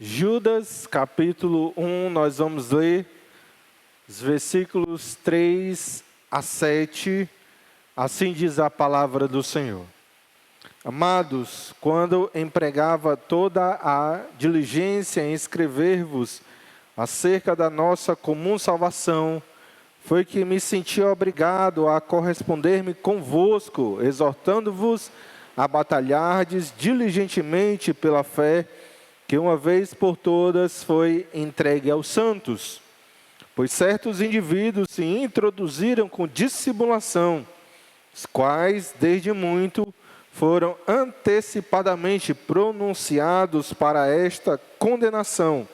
Judas, capítulo 1, nós vamos ler os versículos 3 a 7, assim diz a palavra do Senhor. Amados, quando empregava toda a diligência em escrever-vos acerca da nossa comum salvação, foi que me senti obrigado a corresponder-me convosco, exortando-vos a batalhardes diligentemente pela fé, que uma vez por todas foi entregue aos santos. Pois certos indivíduos se introduziram com dissimulação, os quais, desde muito, foram antecipadamente pronunciados para esta condenação.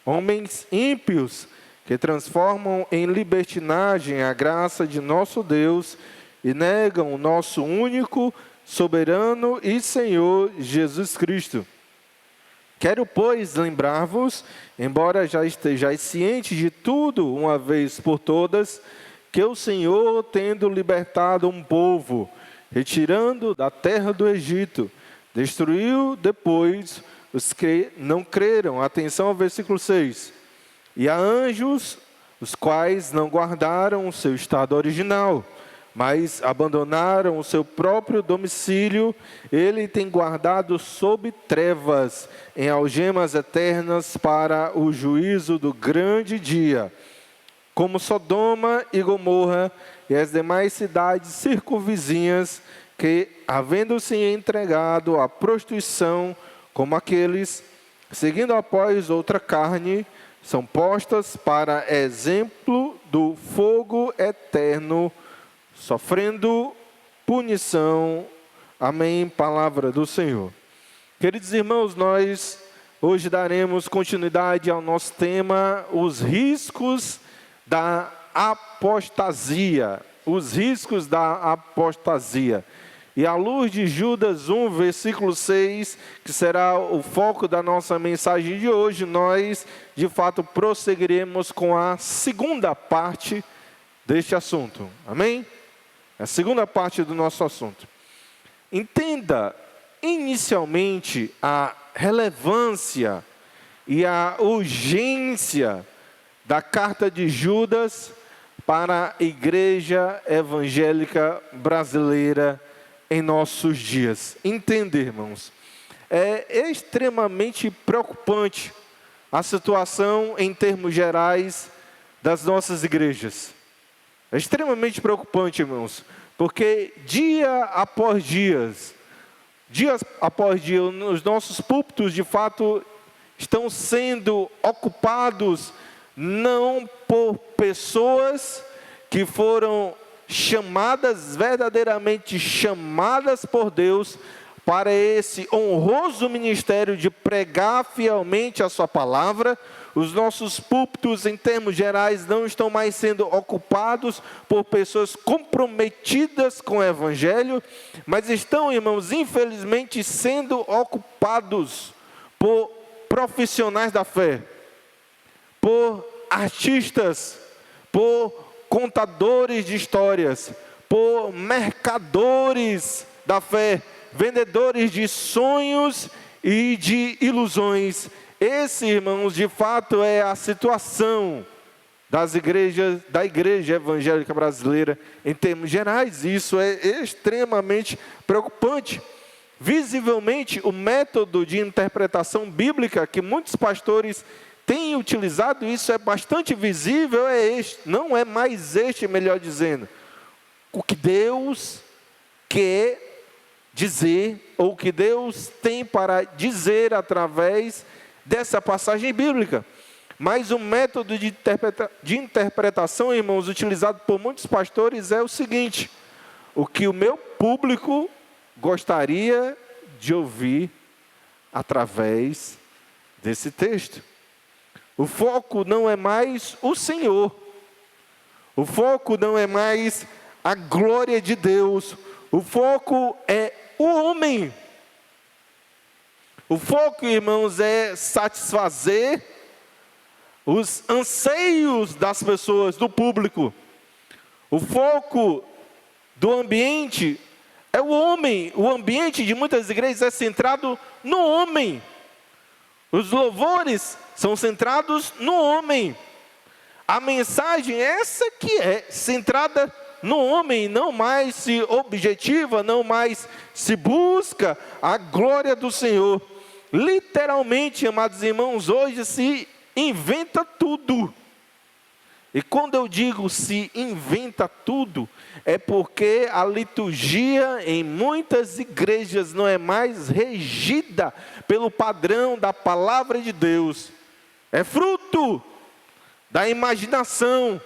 Homens ímpios, que transformam em libertinagem a graça de nosso Deus e negam o nosso único, soberano e Senhor Jesus Cristo. Quero, pois, lembrar-vos, embora já estejais cientes de tudo uma vez por todas, que o Senhor, tendo libertado um povo, retirando da terra do Egito, destruiu depois os que não creram. Atenção ao versículo 6. E a anjos, os quais não guardaram o seu estado original, mas abandonaram o seu próprio domicílio, ele tem guardado sob trevas, em algemas eternas para o juízo do grande dia. Como Sodoma e Gomorra e as demais cidades circunvizinhas, que, havendo-se entregado à prostituição, como aqueles, seguindo após outra carne, são postas para exemplo do fogo eterno, sofrendo punição. Amém. Palavra do Senhor. Queridos irmãos, nós hoje daremos continuidade ao nosso tema, os riscos da apostasia. Os riscos da apostasia. E à luz de Judas 1, versículo 6, que será o foco da nossa mensagem de hoje, nós, de fato, prosseguiremos com a segunda parte deste assunto. Amém? A segunda parte do nosso assunto. Entenda inicialmente a relevância e a urgência da carta de Judas para a igreja evangélica brasileira em nossos dias. Entenda, irmãos, é extremamente preocupante a situação em termos gerais das nossas igrejas. É extremamente preocupante, irmãos, porque dia após dia, os nossos púlpitos, de fato, estão sendo ocupados não por pessoas que foram chamadas, verdadeiramente chamadas por Deus, para esse honroso ministério de pregar fielmente a sua palavra. Os nossos púlpitos, em termos gerais, não estão mais sendo ocupados por pessoas comprometidas com o Evangelho, mas estão, irmãos, infelizmente, sendo ocupados por profissionais da fé, por artistas, por contadores de histórias, por mercadores da fé, vendedores de sonhos e de ilusões. Esse, irmãos, de fato é a situação das igrejas, da igreja evangélica brasileira em termos gerais. Isso é extremamente preocupante. Visivelmente, o método de interpretação bíblica que muitos pastores têm utilizado, isso é bastante visível, é este, não é mais este, melhor dizendo, o que Deus quer dizer, ou o que Deus tem para dizer através dessa passagem bíblica. Mas o método de interpretação, irmãos, utilizado por muitos pastores é o seguinte: o que o meu público gostaria de ouvir através desse texto. O foco não é mais o Senhor, o foco não é mais a glória de Deus, o foco é o homem. O foco, irmãos, é satisfazer os anseios das pessoas, do público. O foco do ambiente é o homem. O ambiente de muitas igrejas é centrado no homem. Os louvores são centrados no homem. A mensagem é essa que é centrada no homem, não mais se objetiva, não mais se busca a glória do Senhor. Literalmente, amados irmãos, hoje se inventa tudo. E quando eu digo se inventa tudo, é porque a liturgia em muitas igrejas não é mais regida pelo padrão da palavra de Deus. É fruto da imaginação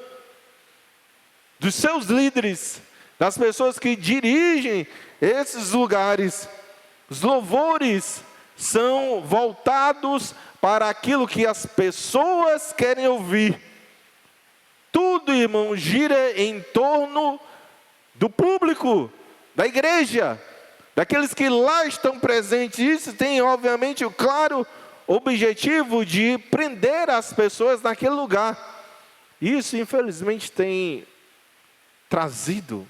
dos seus líderes, das pessoas que dirigem esses lugares. Os louvores são voltados para aquilo que as pessoas querem ouvir. Tudo, irmão, gira em torno do público, da igreja, daqueles que lá estão presentes. Isso tem, obviamente, o claro objetivo de prender as pessoas naquele lugar. Isso, infelizmente, tem trazido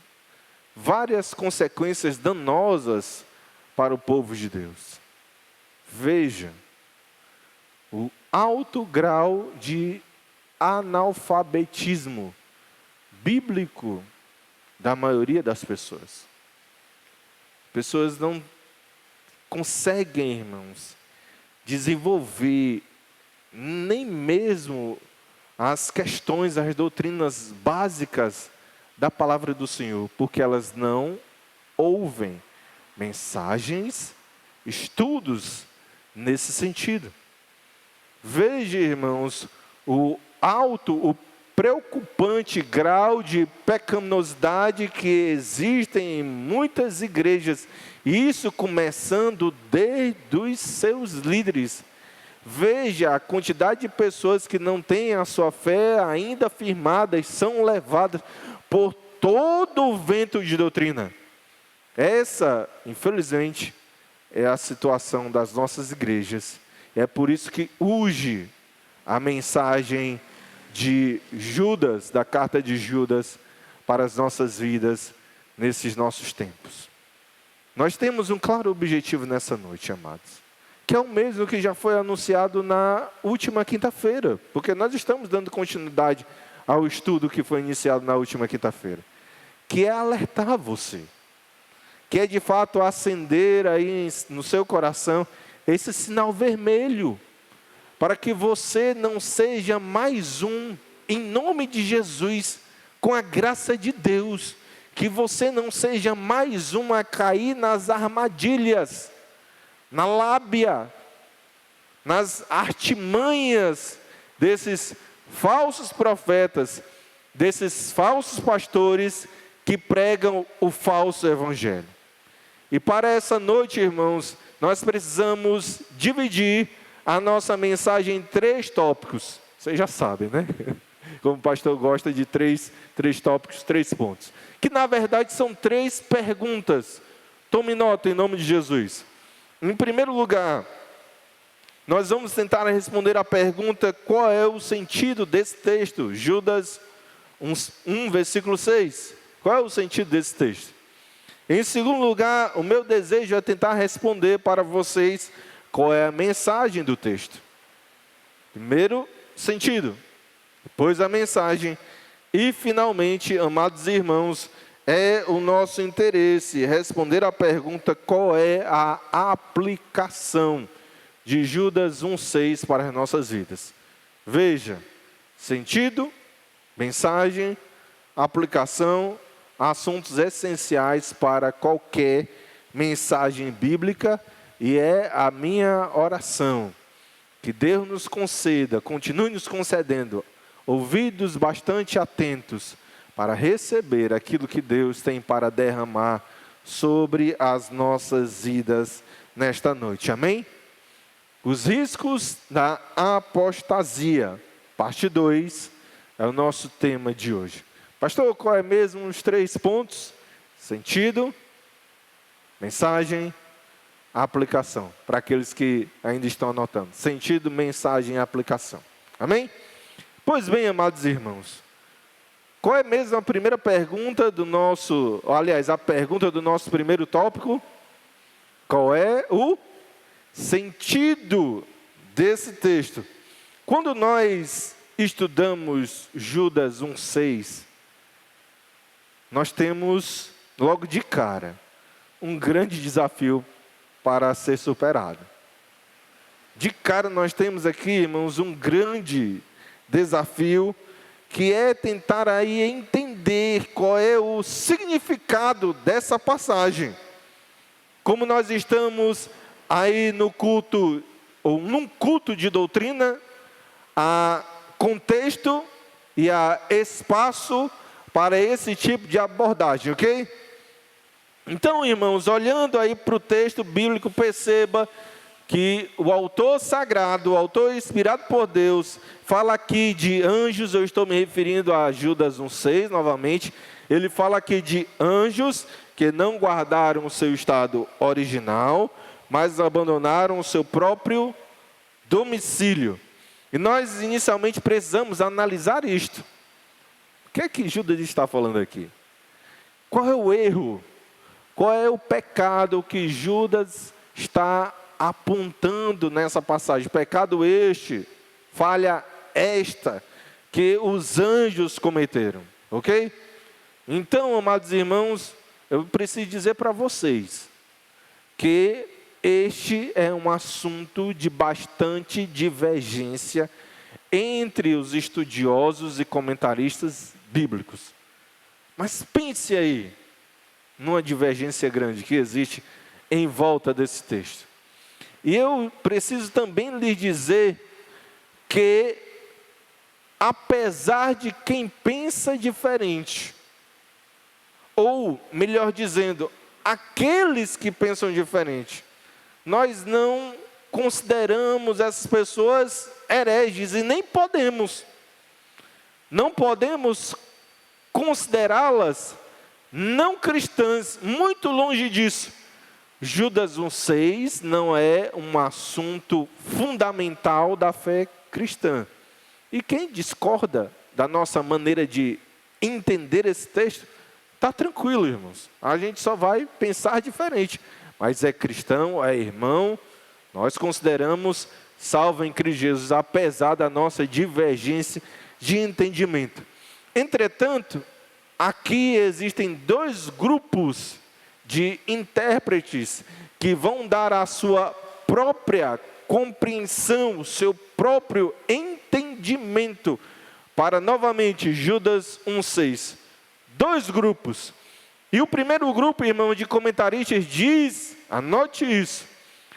várias consequências danosas para o povo de Deus. Veja o alto grau de analfabetismo bíblico da maioria das pessoas. Pessoas não conseguem, irmãos, desenvolver nem mesmo as questões, as doutrinas básicas da palavra do Senhor, porque elas não ouvem mensagens, estudos nesse sentido. Veja, irmãos, o preocupante grau de pecaminosidade que existe em muitas igrejas, e isso começando desde os seus líderes. Veja a quantidade de pessoas que não têm a sua fé ainda firmada e são levadas por todo o vento de doutrina. Essa, infelizmente, é a situação das nossas igrejas. É por isso que urge a mensagem de Judas, da carta de Judas, para as nossas vidas nesses nossos tempos. Nós temos um claro objetivo nessa noite, amados, que é o mesmo que já foi anunciado na última quinta-feira, porque nós estamos dando continuidade ao estudo que foi iniciado na última quinta-feira, que é alertar você, que é de fato acender aí no seu coração esse sinal vermelho, para que você não seja mais um, em nome de Jesus, com a graça de Deus, que você não seja mais um a cair nas armadilhas, na lábia, nas artimanhas desses falsos profetas, desses falsos pastores que pregam o falso evangelho. E para essa noite, irmãos, nós precisamos dividir a nossa mensagem em 3 tópicos. Vocês já sabem, né? Como o pastor gosta de três tópicos, 3 pontos. Que na verdade são 3 perguntas. Tome nota em nome de Jesus. Em primeiro lugar, nós vamos tentar responder a pergunta: qual é o sentido desse texto? Judas 1, versículo 6. Qual é o sentido desse texto? Em segundo lugar, o meu desejo é tentar responder para vocês qual é a mensagem do texto. Primeiro, sentido. Depois a mensagem. E finalmente, amados irmãos, é o nosso interesse responder à pergunta: qual é a aplicação de Judas 1,6 para as nossas vidas? Veja, sentido, mensagem, aplicação, assuntos essenciais para qualquer mensagem bíblica, e é a minha oração que Deus nos conceda, continue nos concedendo ouvidos bastante atentos para receber aquilo que Deus tem para derramar sobre as nossas vidas nesta noite. Amém? Os riscos da apostasia, parte 2, é o nosso tema de hoje. Pastor, qual é mesmo os 3 pontos? Sentido, mensagem, aplicação. Para aqueles que ainda estão anotando. Sentido, mensagem e aplicação. Amém? Pois bem, amados irmãos, qual é mesmo a primeira pergunta do nosso, aliás, a pergunta do nosso primeiro tópico? Qual é o sentido desse texto. Quando nós estudamos Judas 1,6, nós temos logo de cara um grande desafio para ser superado. De cara nós temos aqui, irmãos, um grande desafio, que é tentar aí entender qual é o significado dessa passagem. Como nós estamos aí no culto, ou num culto de doutrina, há contexto e há espaço para esse tipo de abordagem, ok? Então, irmãos, olhando aí para o texto bíblico, perceba que o autor sagrado, o autor inspirado por Deus, fala aqui de anjos. Eu estou me referindo a Judas 1,6 novamente. Ele fala aqui de anjos que não guardaram o seu estado original, mas abandonaram o seu próprio domicílio. E nós inicialmente precisamos analisar isto. O que é que Judas está falando aqui? Qual é o erro? Qual é o pecado que Judas está apontando nessa passagem? Pecado este, falha esta, que os anjos cometeram, ok? Então, amados irmãos, eu preciso dizer para vocês que este é um assunto de bastante divergência entre os estudiosos e comentaristas bíblicos. Mas pense aí numa divergência grande que existe em volta desse texto. E eu preciso também lhes dizer que, apesar de quem pensa diferente, ou melhor dizendo, aqueles que pensam diferente, nós não consideramos essas pessoas hereges e nem podemos. Não podemos considerá-las não cristãs, muito longe disso. Judas 1,6 não é um assunto fundamental da fé cristã. E quem discorda da nossa maneira de entender esse texto, está tranquilo, irmãos. A gente só vai pensar diferente. Mas é cristão, é irmão, nós consideramos salvo em Cristo Jesus, apesar da nossa divergência de entendimento. Entretanto, aqui existem dois grupos de intérpretes que vão dar a sua própria compreensão, o seu próprio entendimento para, novamente, Judas 1,6. Dois grupos. E o primeiro grupo, irmão, de comentaristas diz, anote isso,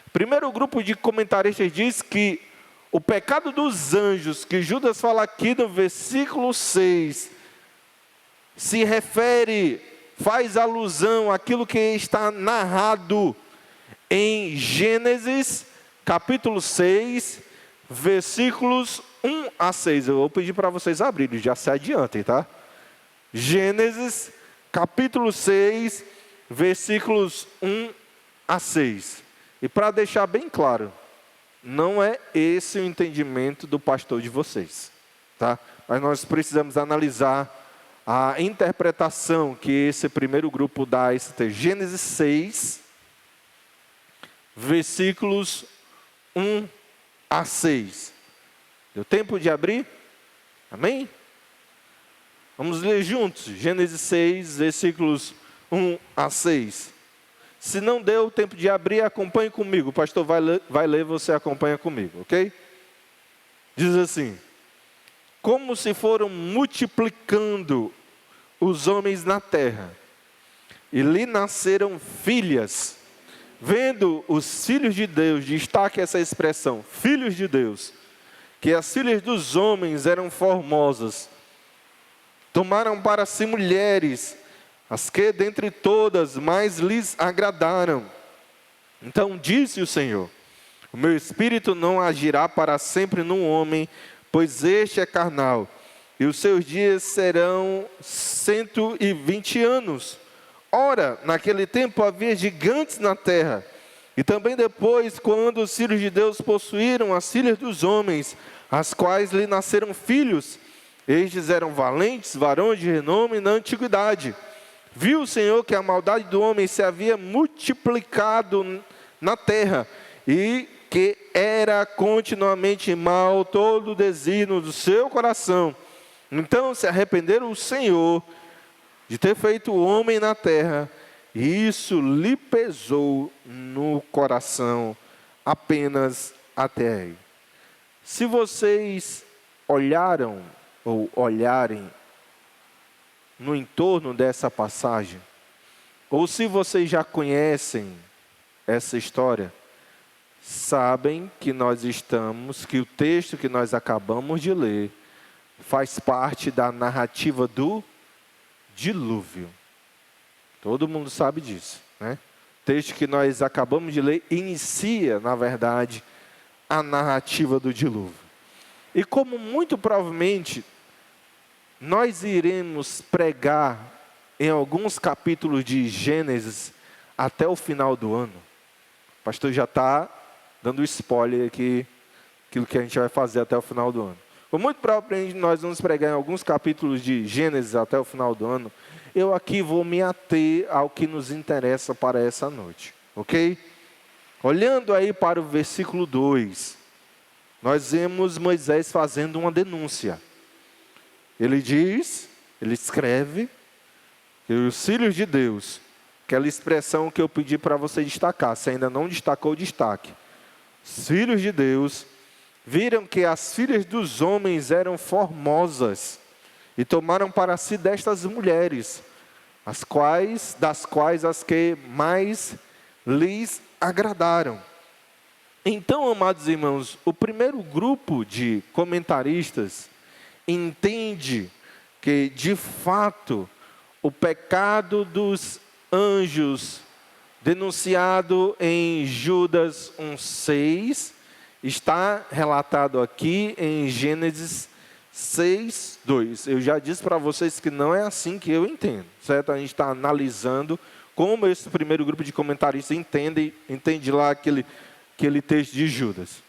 o primeiro grupo de comentaristas diz que o pecado dos anjos, que Judas fala aqui no versículo 6, se refere, faz alusão àquilo que está narrado em Gênesis, capítulo 6, versículos 1 a 6. Eu vou pedir para vocês abrirem, já se adiantem, tá? Gênesis, capítulo 6, versículos 1 a 6. E para deixar bem claro, não é esse o entendimento do pastor de vocês, tá? Mas nós precisamos analisar a interpretação que esse primeiro grupo dá a esse texto. Gênesis 6, versículos 1 a 6. Deu tempo de abrir? Amém? Vamos ler juntos. Gênesis 6, versículos 1 a 6. Se não deu tempo de abrir, acompanhe comigo. O pastor vai ler, você acompanha comigo, ok? Diz assim: como se foram multiplicando os homens na terra, e lhe nasceram filhas. Vendo os filhos de Deus, destaque essa expressão, filhos de Deus, que as filhas dos homens eram formosas, tomaram para si mulheres, as que dentre todas mais lhes agradaram. Então disse o Senhor: o meu espírito não agirá para sempre num homem, pois este é carnal, e os seus dias serão 120 anos. Ora, naquele tempo havia gigantes na terra, e também depois, quando os filhos de Deus possuíram as filhas dos homens, as quais lhe nasceram filhos, estes eram valentes, varões de renome na antiguidade. Viu o Senhor que a maldade do homem se havia multiplicado na terra, e que era continuamente mal todo o desígnio do seu coração. Então se arrependeram o Senhor de ter feito o homem na terra, e isso lhe pesou no coração apenas até aí. Se vocês olharam ou olharem no entorno dessa passagem, ou se vocês já conhecem essa história, sabem que que o texto que nós acabamos de ler faz parte da narrativa do dilúvio. Todo mundo sabe disso, né? O texto que nós acabamos de ler inicia, na verdade, a narrativa do dilúvio. E como muito provavelmente nós iremos pregar em alguns capítulos de Gênesis até o final do ano, o pastor já está dando spoiler aqui, aquilo que a gente vai fazer até o final do ano. Como muito provavelmente nós vamos pregar em alguns capítulos de Gênesis até o final do ano, eu aqui vou me ater ao que nos interessa para essa noite, ok? Olhando aí para o versículo 2, nós vemos Moisés fazendo uma denúncia. Ele escreve, que os filhos de Deus, aquela expressão que eu pedi para você destacar, se ainda não destacou, destaque. Os filhos de Deus viram que as filhas dos homens eram formosas e tomaram para si destas mulheres, das quais as que mais lhes agradaram. Então, amados irmãos, o primeiro grupo de comentaristas entende que, de fato, o pecado dos anjos, denunciado em Judas 1:6, está relatado aqui em Gênesis 6:2. Eu já disse para vocês que não é assim que eu entendo, certo? A gente está analisando como esse primeiro grupo de comentaristas entende lá aquele texto de Judas.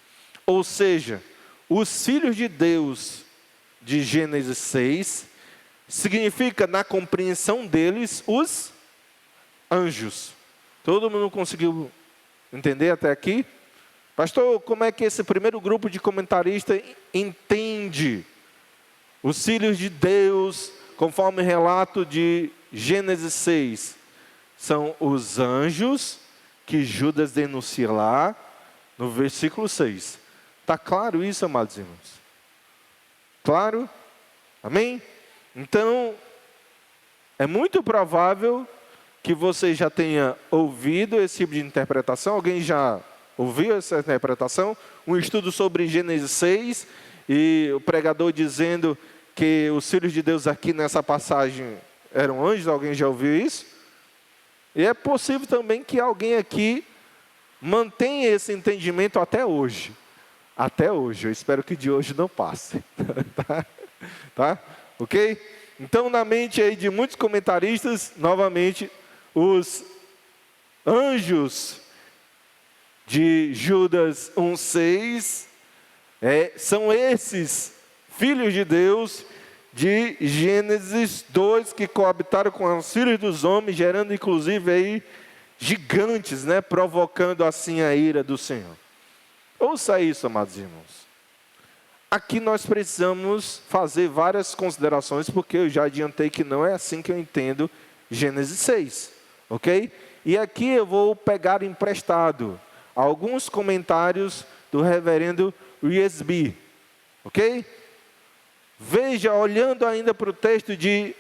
Ou seja, os filhos de Deus de Gênesis 6 significa, na compreensão deles, os anjos. Todo mundo conseguiu entender até aqui? Pastor, como é que esse primeiro grupo de comentaristas entende os filhos de Deus, conforme o relato de Gênesis 6? São os anjos que Judas denuncia lá no versículo 6. Está claro isso, amados irmãos? Claro? Amém? Então, é muito provável que você já tenha ouvido esse tipo de interpretação. Alguém já ouviu essa interpretação? Um estudo sobre Gênesis 6 e o pregador dizendo que os filhos de Deus aqui nessa passagem eram anjos. Alguém já ouviu isso? E é possível também que alguém aqui mantenha esse entendimento até hoje. Até hoje. Eu espero que de hoje não passe. Tá? Ok? Então, na mente aí de muitos comentaristas, novamente, os anjos de Judas 1:6 são esses filhos de Deus de Gênesis 2 que coabitaram com os filhos dos homens, gerando inclusive aí gigantes, né, provocando assim a ira do Senhor. Ouça isso, amados irmãos. Aqui nós precisamos fazer várias considerações, porque eu já adiantei que não é assim que eu entendo Gênesis 6, ok? E aqui eu vou pegar emprestado alguns comentários do reverendo Riesby, ok? Veja, olhando ainda para o texto de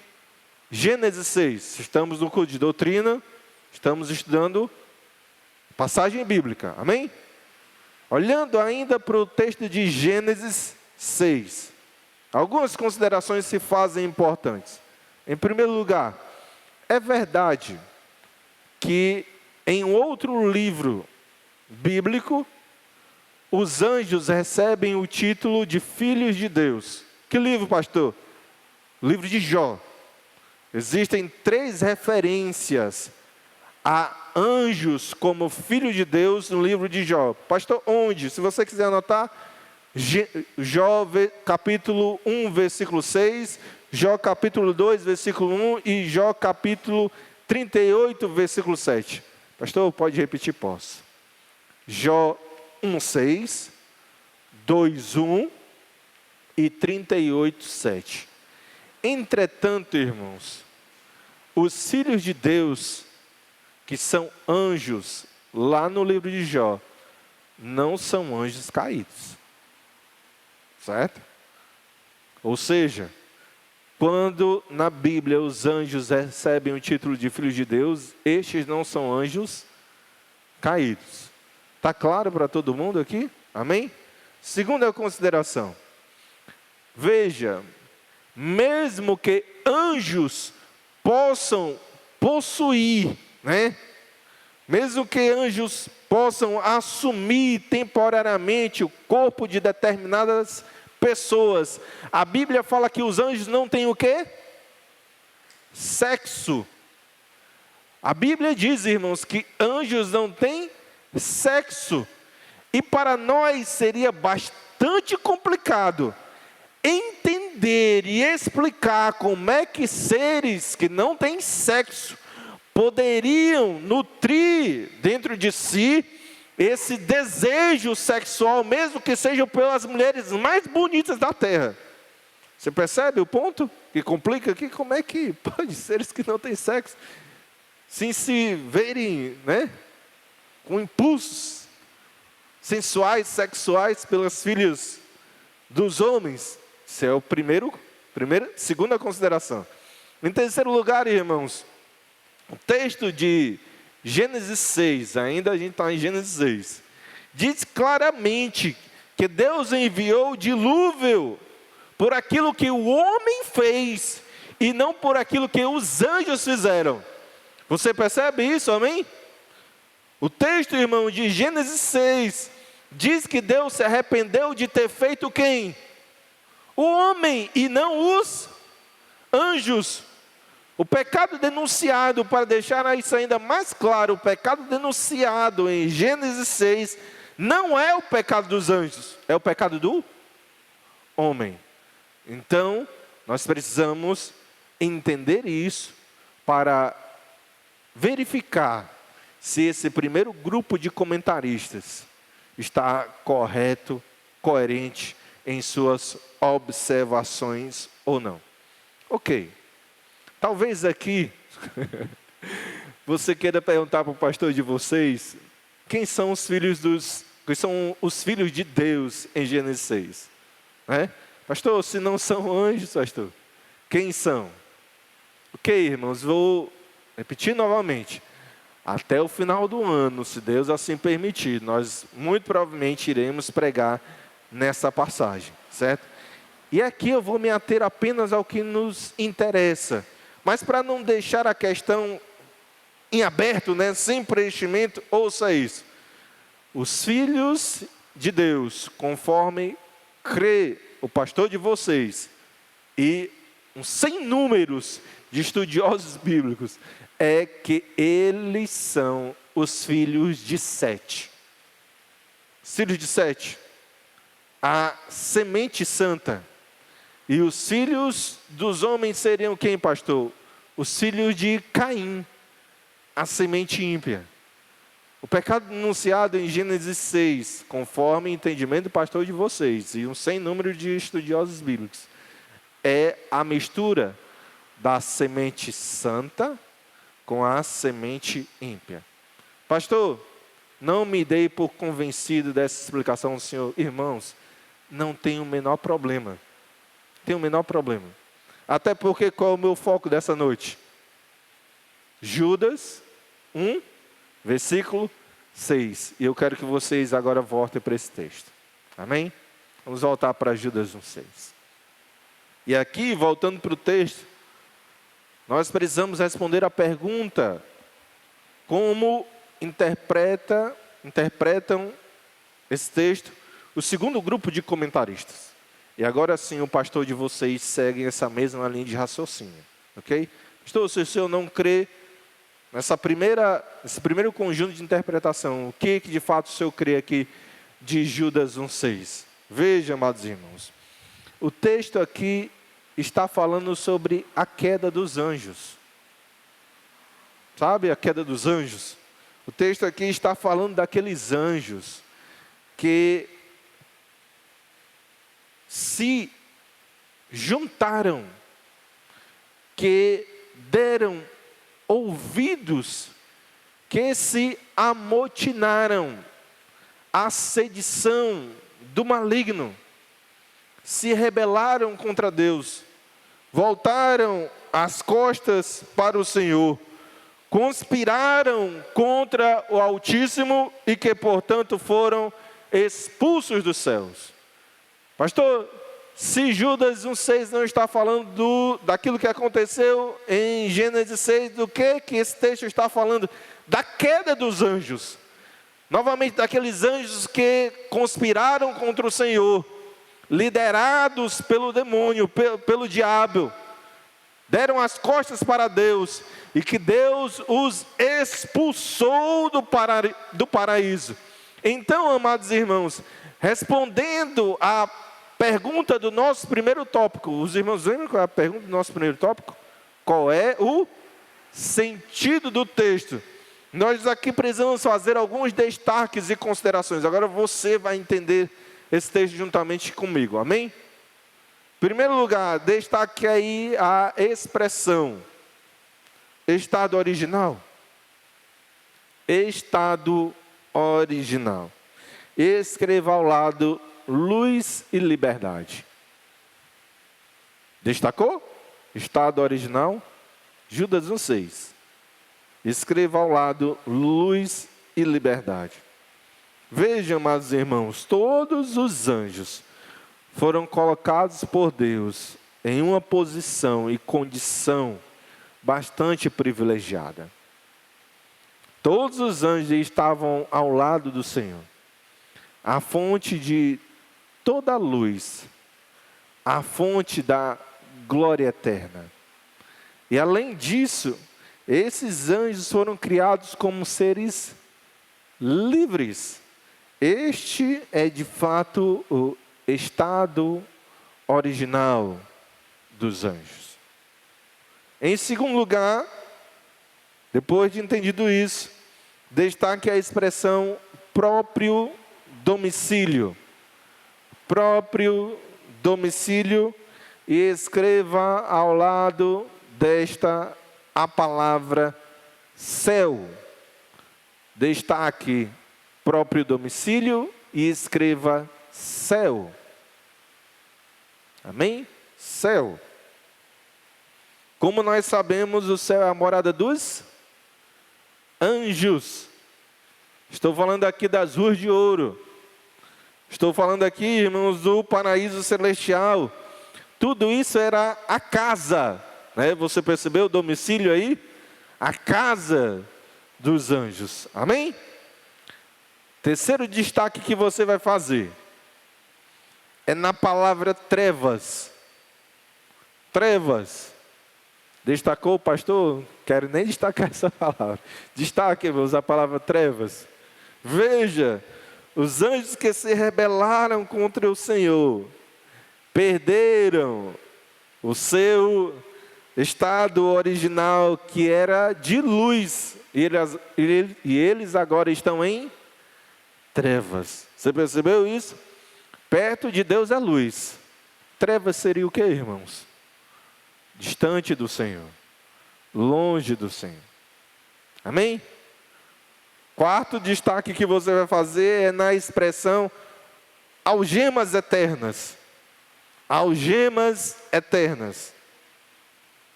Gênesis 6, estamos no curso de doutrina, estamos estudando passagem bíblica, amém? Olhando ainda para o texto de Gênesis 6, algumas considerações se fazem importantes. Em primeiro lugar, é verdade que em outro livro bíblico, os anjos recebem o título de filhos de Deus. Que livro, pastor? O livro de Jó. Existem 3 referências a anjos como filho de Deus no livro de Jó. Pastor, onde? Se você quiser anotar, Jó capítulo 1, versículo 6, Jó capítulo 2, versículo 1 e Jó capítulo 38, versículo 7. Pastor, pode repetir? Posso. Jó 1:6, 2:1 e 38:7. Entretanto, irmãos, os filhos de Deus, que são anjos, lá no livro de Jó, não são anjos caídos. Certo? Ou seja, quando na Bíblia os anjos recebem o título de filhos de Deus, estes não são anjos caídos. Está claro para todo mundo aqui? Amém? Segunda consideração. Veja, mesmo que anjos possam possuir, né? Mesmo que anjos possam assumir temporariamente o corpo de determinadas pessoas, a Bíblia fala que os anjos não têm o quê? Sexo. A Bíblia diz, irmãos, que anjos não têm sexo. E para nós seria bastante complicado entender e explicar como é que seres que não têm sexo poderiam nutrir dentro de si esse desejo sexual, mesmo que sejam pelas mulheres mais bonitas da terra. Você percebe o ponto que complica aqui? Como é que pode seres que não têm sexo, sem se verem, né, com impulsos sensuais, sexuais pelas filhas dos homens? Isso é segunda consideração. Em terceiro lugar, irmãos, o texto de Gênesis 6, ainda a gente está em Gênesis 6, diz claramente que Deus enviou o dilúvio por aquilo que o homem fez e não por aquilo que os anjos fizeram. Você percebe isso, amém? O texto, irmão, de Gênesis 6 diz que Deus se arrependeu de ter feito quem? O homem e não os anjos. O pecado denunciado, para deixar isso ainda mais claro, o pecado denunciado em Gênesis 6, não é o pecado dos anjos, é o pecado do homem. Então, nós precisamos entender isso para verificar se esse primeiro grupo de comentaristas está correto, coerente em suas observações ou não. Ok. Talvez aqui você queira perguntar para o pastor de vocês quem são os filhos de Deus em Gênesis 6, né? Pastor, se não são anjos, pastor, quem são? Ok, irmãos, vou repetir novamente. Até o final do ano, se Deus assim permitir, nós muito provavelmente iremos pregar nessa passagem, certo? E aqui eu vou me ater apenas ao que nos interessa. Mas para não deixar a questão em aberto, né, sem preenchimento, ouça isso. Os filhos de Deus, conforme crê o pastor de vocês, e um sem números de estudiosos bíblicos, é que eles são os filhos de Sete. Os filhos de Sete, a semente santa. E os filhos dos homens seriam quem, pastor? Os filhos de Caim, a semente ímpia. O pecado denunciado em Gênesis 6, conforme o entendimento do pastor de vocês, e um sem número de estudiosos bíblicos, é a mistura da semente santa com a semente ímpia. Pastor, não me dei por convencido dessa explicação do Senhor. Irmãos, não tem o menor problema. Tem o menor problema. Até porque qual é o meu foco dessa noite? Judas 1, versículo 6. E eu quero que vocês agora voltem para esse texto. Amém? Vamos voltar para Judas 1:6. E aqui, voltando para o texto, nós precisamos responder a pergunta: como interpretam esse texto o segundo grupo de comentaristas? E agora sim o pastor de vocês segue essa mesma linha de raciocínio, ok? Pastor, se o senhor não crê nesse primeiro conjunto de interpretação, o que de fato o senhor crê aqui de Judas 1:6? Veja, amados irmãos, o texto aqui está falando sobre a queda dos anjos. Sabe a queda dos anjos? O texto aqui está falando daqueles anjos que se juntaram, que deram ouvidos, que se amotinaram à sedição do maligno, se rebelaram contra Deus, voltaram as costas para o Senhor, conspiraram contra o Altíssimo e que, portanto, foram expulsos dos céus. Pastor, se Judas 1,6 não está falando daquilo que aconteceu em Gênesis 6, do que esse texto está falando? Da queda dos anjos. Novamente, daqueles anjos que conspiraram contra o Senhor, liderados pelo demônio, pelo diabo, deram as costas para Deus, e que Deus os expulsou do paraíso. Então, amados irmãos, respondendo à pergunta do nosso primeiro tópico, os irmãos lembram qual é a pergunta do nosso primeiro tópico? Qual é o sentido do texto? Nós aqui precisamos fazer alguns destaques e considerações. Agora você vai entender esse texto juntamente comigo, amém? Em primeiro lugar, destaque aí a expressão estado original. Estado original. Escreva ao lado luz e liberdade. Destacou? Estado original. Judas 1,6. Escreva ao lado luz e liberdade. Vejam, amados irmãos, todos os anjos foram colocados por Deus em uma posição e condição bastante privilegiada. Todos os anjos estavam ao lado do Senhor, a fonte de toda a luz, a fonte da glória eterna. E além disso, esses anjos foram criados como seres livres. Este é de fato o estado original dos anjos. Em segundo lugar, depois de entendido isso, destaque a expressão próprio domicílio. Próprio domicílio, e escreva ao lado desta a palavra céu. Destaque próprio domicílio e escreva céu. Amém? Céu. Como nós sabemos, o céu é a morada dos anjos. Estou falando aqui das ruas de ouro. Estou falando aqui, irmãos, do paraíso celestial. Tudo isso era a casa, né? Você percebeu o domicílio aí? A casa dos anjos. Amém? Terceiro destaque que você vai fazer é na palavra trevas. Trevas. Destacou, pastor? Quero nem destacar essa palavra. Destaque, irmãos, a palavra trevas. Veja, os anjos que se rebelaram contra o Senhor perderam o seu estado original, que era de luz, e eles agora estão em trevas. Você percebeu isso? Perto de Deus é luz. Trevas seria o que, irmãos? Distante do Senhor, longe do Senhor. Amém? Quarto destaque que você vai fazer é na expressão algemas eternas. Algemas eternas.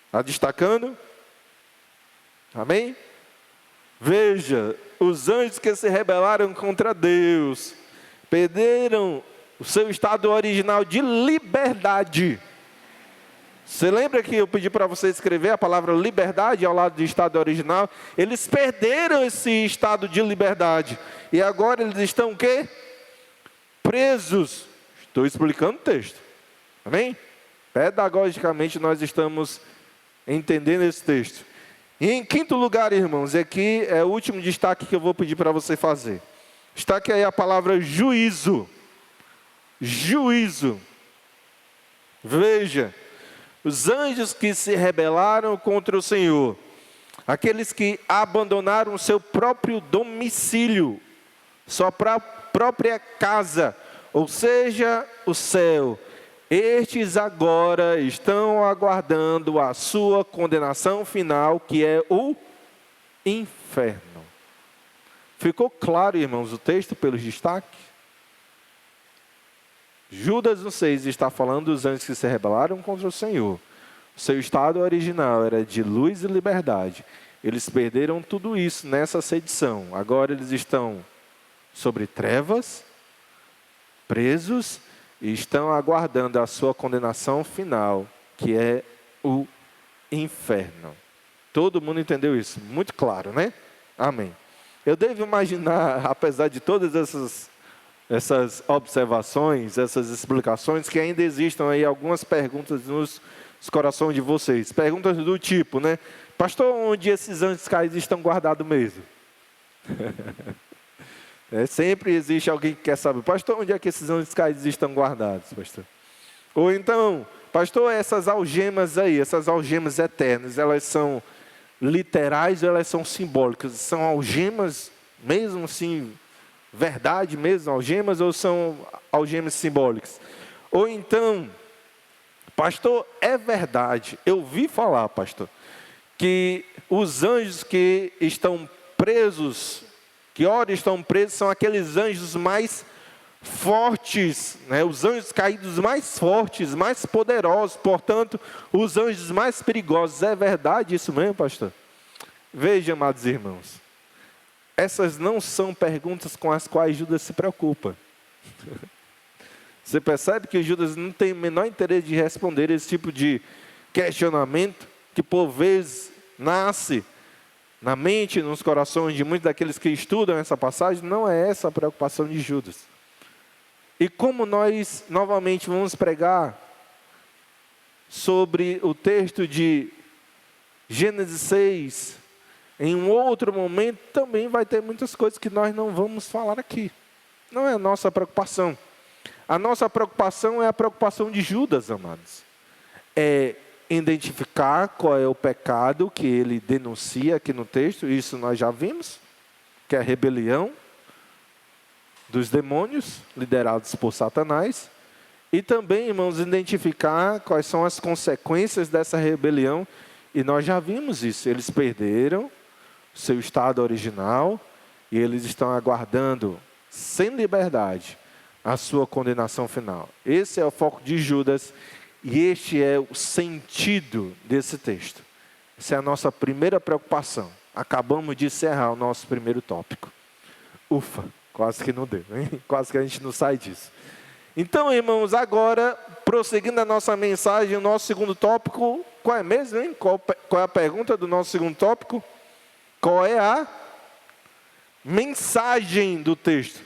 Está destacando? Amém? Veja, os anjos que se rebelaram contra Deus perderam o seu estado original de liberdade. Você lembra que eu pedi para você escrever a palavra liberdade ao lado do estado original? Eles perderam esse estado de liberdade. E agora eles estão o quê? Presos. Estou explicando o texto. Amém? Pedagogicamente nós estamos entendendo esse texto. E em quinto lugar, irmãos, aqui é o último destaque que eu vou pedir para você fazer. Destaque aí a palavra juízo. Juízo. Veja, os anjos que se rebelaram contra o Senhor, aqueles que abandonaram o seu próprio domicílio, sua própria casa, ou seja, o céu. Estes agora estão aguardando a sua condenação final, que é o inferno. Ficou claro, irmãos, o texto pelos destaques? Judas 1,6 está falando dos anjos que se rebelaram contra o Senhor. O seu estado original era de luz e liberdade. Eles perderam tudo isso nessa sedição. Agora eles estão sobre trevas, presos, e estão aguardando a sua condenação final, que é o inferno. Todo mundo entendeu isso? Muito claro, né? Amém. Eu devo imaginar, apesar de todas essas observações, essas explicações, que ainda existam aí algumas perguntas nos corações de vocês. Perguntas do tipo, né? Pastor, onde esses anjos caídos estão guardados mesmo? Sempre existe alguém que quer saber, pastor, onde é que esses anjos caídos estão guardados, pastor? Ou então, pastor, essas algemas aí, essas algemas eternas, elas são literais ou elas são simbólicas? São algemas mesmo assim, verdade mesmo, algemas, ou são algemas simbólicas? Ou então, pastor, é verdade, eu vi falar, pastor, que os anjos que estão presos, que ora estão presos, são aqueles anjos mais fortes, né? Os anjos caídos mais fortes, mais poderosos, portanto, os anjos mais perigosos. É verdade isso mesmo, pastor? Veja, amados irmãos, essas não são perguntas com as quais Judas se preocupa. Você percebe que Judas não tem o menor interesse de responder esse tipo de questionamento, que por vezes nasce na mente, nos corações de muitos daqueles que estudam essa passagem. Não é essa a preocupação de Judas. E como nós novamente vamos pregar sobre o texto de Gênesis 6, em um outro momento, também vai ter muitas coisas que nós não vamos falar aqui. Não é a nossa preocupação. A nossa preocupação é a preocupação de Judas, amados. É identificar qual é o pecado que ele denuncia aqui no texto. Isso nós já vimos, que é a rebelião dos demônios, liderados por Satanás. E também, irmãos, identificar quais são as consequências dessa rebelião. E nós já vimos isso. Eles perderam seu estado original e eles estão aguardando, sem liberdade, a sua condenação final. Esse é o foco de Judas e este é o sentido desse texto. Essa é a nossa primeira preocupação. Acabamos de encerrar o nosso primeiro tópico. Ufa, quase que não deu, hein? Quase que a gente não sai disso. Então, irmãos, agora, prosseguindo a nossa mensagem, o nosso segundo tópico, qual é mesmo, hein? Qual é a pergunta do nosso segundo tópico? Qual é a mensagem do texto?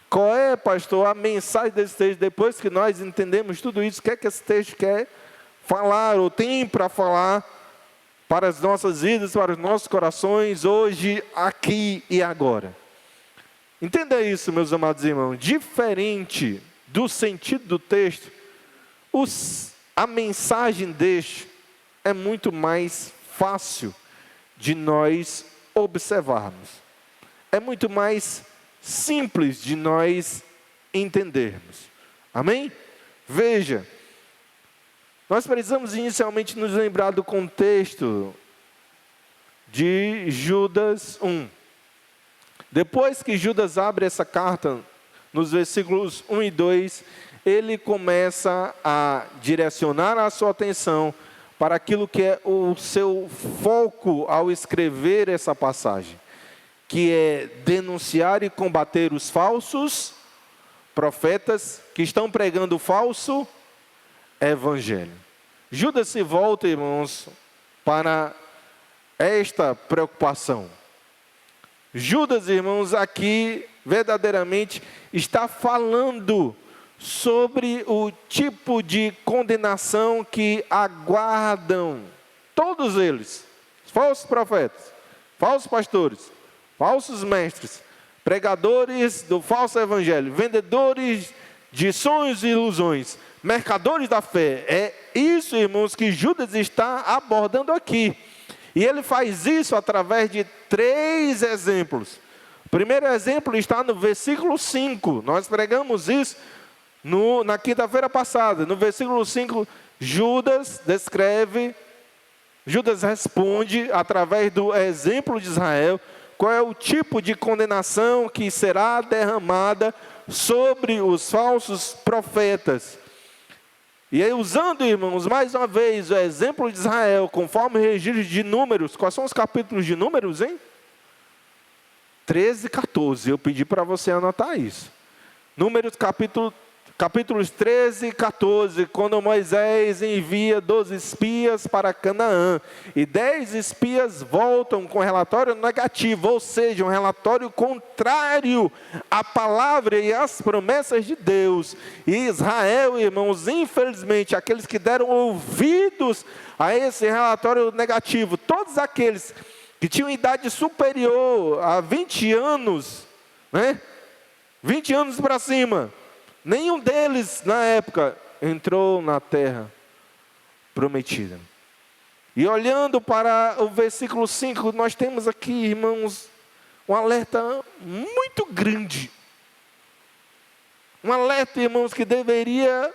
Qual é, pastor, a mensagem desse texto? Depois que nós entendemos tudo isso, o que é que esse texto quer falar, ou tem para falar para as nossas vidas, para os nossos corações, hoje, aqui e agora? Entenda isso, meus amados irmãos. Diferente do sentido do texto, a mensagem deste é muito mais fácil de nós observarmos. É muito mais simples de nós entendermos. Amém? Veja, nós precisamos inicialmente nos lembrar do contexto de Judas 1. Depois que Judas abre essa carta, nos versículos 1 e 2, ele começa a direcionar a sua atenção para aquilo que é o seu foco ao escrever essa passagem, que é denunciar e combater os falsos profetas que estão pregando o falso evangelho. Judas se volta, irmãos, para esta preocupação. Judas, irmãos, aqui verdadeiramente está falando sobre o tipo de condenação que aguardam todos eles, falsos profetas, falsos pastores, falsos mestres, pregadores do falso evangelho, vendedores de sonhos e ilusões, mercadores da fé. É isso, irmãos, que Judas está abordando aqui. E ele faz isso através de 3 exemplos. O primeiro exemplo está no versículo 5. Nós pregamos isso na quinta-feira passada. No versículo 5, Judas responde, através do exemplo de Israel, qual é o tipo de condenação que será derramada sobre os falsos profetas. E aí, usando, irmãos, mais uma vez, o exemplo de Israel, conforme o registro de Números. Quais são os capítulos de Números, hein? 13 e 14. Eu pedi para você anotar isso. Números capítulos 13 e 14, quando Moisés envia 12 espias para Canaã, e 10 espias voltam com relatório negativo, ou seja, um relatório contrário à palavra e às promessas de Deus. E Israel, irmãos, infelizmente, aqueles que deram ouvidos a esse relatório negativo, todos aqueles que tinham idade superior a 20 anos, 20 anos para cima, nenhum deles, na época, entrou na terra prometida. E olhando para o versículo 5, nós temos aqui, irmãos, um alerta muito grande. Um alerta, irmãos, que deveria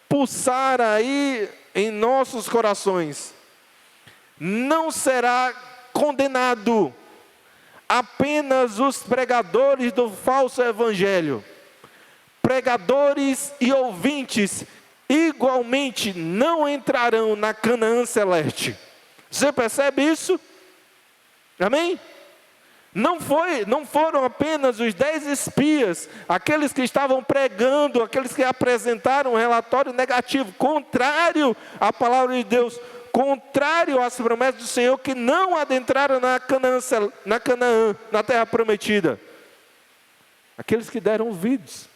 pulsar aí em nossos corações. Não será condenado apenas os pregadores do falso evangelho. Pregadores e ouvintes igualmente não entrarão na Canaã celeste. Você percebe isso? Amém? Não foram apenas os 10 espias, aqueles que estavam pregando, aqueles que apresentaram um relatório negativo, contrário à palavra de Deus, contrário às promessas do Senhor, que não adentraram na Canaã, na terra prometida. Aqueles que deram ouvidos,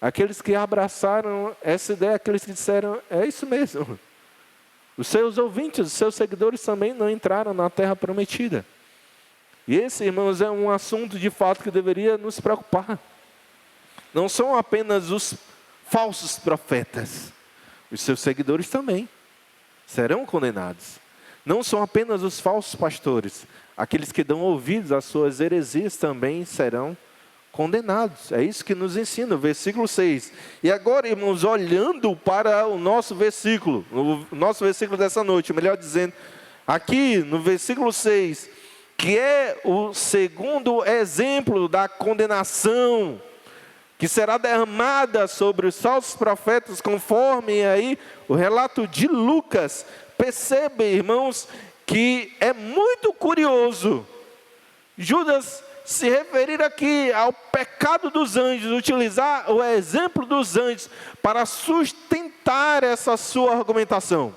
aqueles que abraçaram essa ideia, aqueles que disseram, é isso mesmo. Os seus ouvintes, os seus seguidores também não entraram na terra prometida. E esse, irmãos, é um assunto de fato que deveria nos preocupar. Não são apenas os falsos profetas, os seus seguidores também serão condenados. Não são apenas os falsos pastores, aqueles que dão ouvidos às suas heresias também serão condenados. É isso que nos ensina o versículo 6. E agora, irmãos, olhando para o nosso versículo dessa noite, melhor dizendo, aqui no versículo 6, que é o segundo exemplo da condenação que será derramada sobre os falsos profetas, conforme aí o relato de Lucas. Percebe, irmãos, que é muito curioso Judas se referir aqui ao pecado dos anjos, utilizar o exemplo dos anjos para sustentar essa sua argumentação.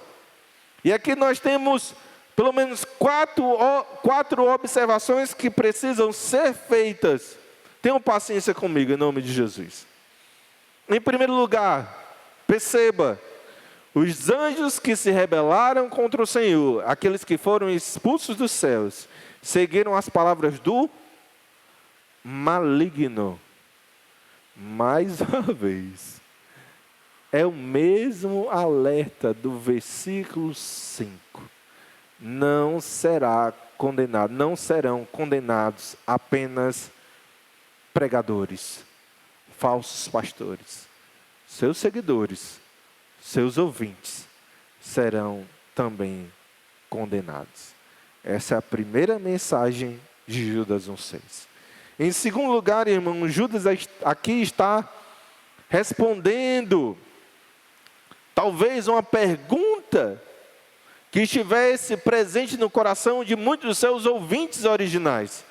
E aqui nós temos pelo menos quatro observações que precisam ser feitas. Tenham paciência comigo, em nome de Jesus. Em primeiro lugar, perceba, os anjos que se rebelaram contra o Senhor, aqueles que foram expulsos dos céus, seguiram as palavras do maligno. Mais uma vez, é o mesmo alerta do versículo 5. Não serão condenados apenas pregadores, falsos pastores. Seus seguidores, seus ouvintes serão também condenados. Essa é a primeira mensagem de Judas 1,6. Em segundo lugar, irmão, Judas aqui está respondendo talvez uma pergunta que estivesse presente no coração de muitos dos seus ouvintes originais.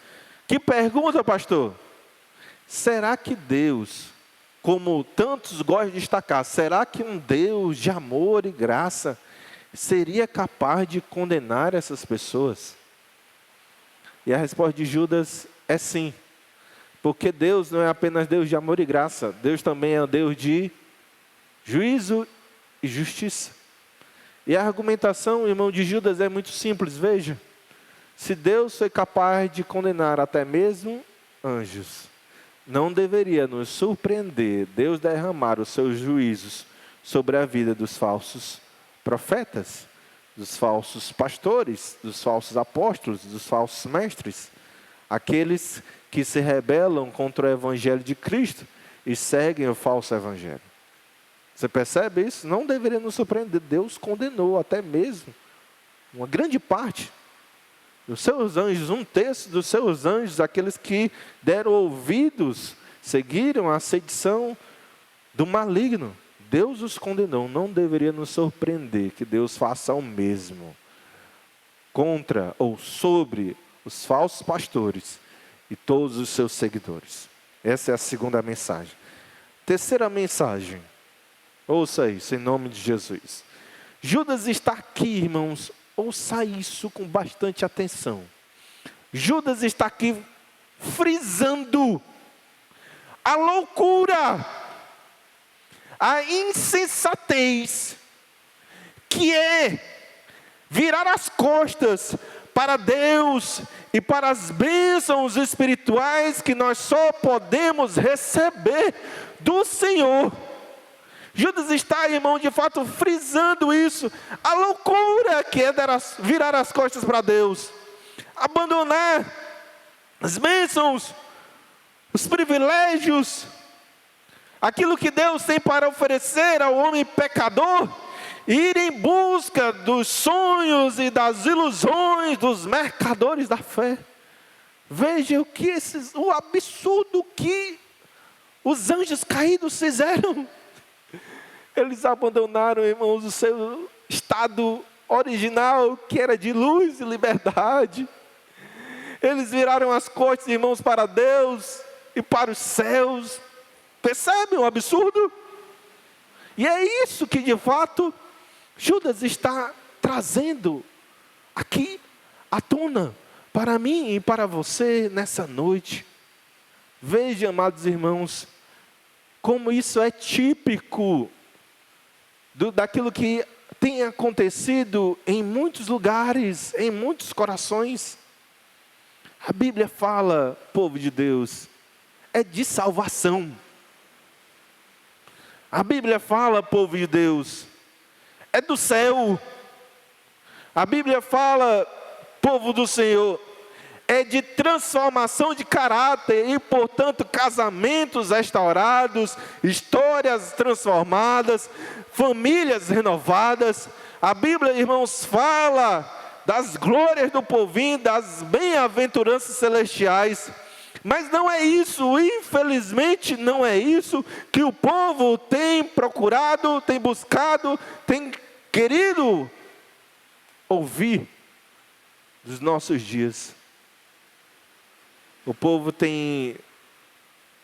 Que pergunta, pastor? Será que Deus, como tantos gostam de destacar, será que um Deus de amor e graça seria capaz de condenar essas pessoas? E a resposta de Judas é sim. Porque Deus não é apenas Deus de amor e graça, Deus também é Deus de juízo e justiça. E a argumentação, irmão, de Judas é muito simples, veja. Se Deus foi capaz de condenar até mesmo anjos, não deveria nos surpreender Deus derramar os seus juízos sobre a vida dos falsos profetas, dos falsos pastores, dos falsos apóstolos, dos falsos mestres. aqueles que se rebelam contra o evangelho de Cristo e seguem o falso evangelho. Você percebe isso? Não deveria nos surpreender. Deus condenou até mesmo uma grande parte dos seus anjos, um terço dos seus anjos, aqueles que deram ouvidos, seguiram a sedição do maligno. Deus os condenou. Não deveria nos surpreender que Deus faça o mesmo contra ou sobre os falsos pastores e todos os seus seguidores. Essa é a segunda mensagem. Terceira mensagem, ouça isso em nome de Jesus. Judas está aqui, irmãos, ouça isso com bastante atenção. Judas está aqui frisando a loucura, a insensatez, que é virar as costas para Deus e para as bênçãos espirituais que nós só podemos receber do Senhor. Judas está, irmão, de fato frisando isso, a loucura que é virar as costas para Deus, abandonar as bênçãos, os privilégios, aquilo que Deus tem para oferecer ao homem pecador, e ir em busca dos sonhos e das ilusões dos mercadores da fé. Veja o absurdo que os anjos caídos fizeram. Eles abandonaram, irmãos, o seu estado original, que era de luz e liberdade. Eles viraram as costas, irmãos, para Deus e para os céus. Percebem o absurdo? E é isso que de fato Judas está trazendo aqui à tona para mim e para você nessa noite. Veja, amados irmãos, como isso é típico daquilo que tem acontecido em muitos lugares, em muitos corações. A Bíblia fala, povo de Deus, é de salvação. A Bíblia fala, povo de Deus, é do céu. A Bíblia fala, povo do Senhor, é de transformação de caráter e, portanto, casamentos restaurados, histórias transformadas, famílias renovadas. A Bíblia, irmãos, fala das glórias do povinho, das bem-aventuranças celestiais. Mas não é isso, infelizmente não é isso que o povo tem procurado, tem buscado, tem querido ouvir dos nossos dias. O povo tem